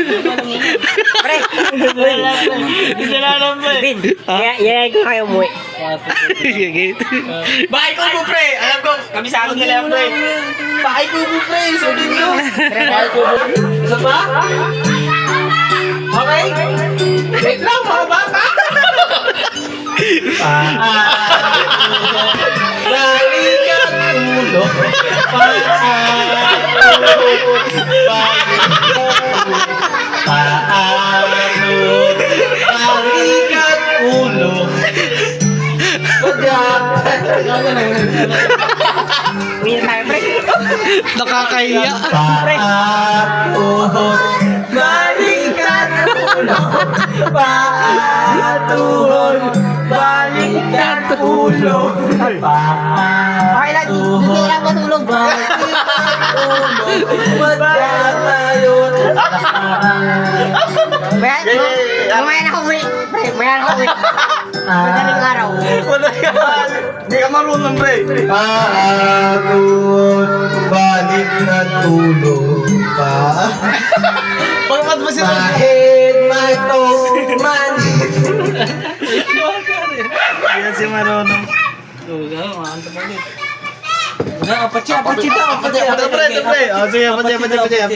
Pre. Isa na lang, pre. Bin. Yan ko kayo umuwi. Bahay kubo, pre. Alam ko, kabisado nila yan, pre. Bahay kubo, pre. Sudin nyo. Bahay kubo. Isa pa? Okay? Wait lang, mga bata. Balikan ulo. Balikan ulo. Uwi na tayo, pre. Nakakahiya. Paatuhod. Balikan ulo. Paatuhod. Balikan ulo. Okay lang, hindi lang matulog. Magkakayon. Mamaya na ako uwi. Pre, mamaya na ako uwi. Madaling araw. Hindi ka marunong, pre. Paatuhod. Balikan ulo. Pagkat ba sila? Kahit matuman. Yan si Marunong. Apat siya daw. Apat siya. Pre. Sige, apat siya.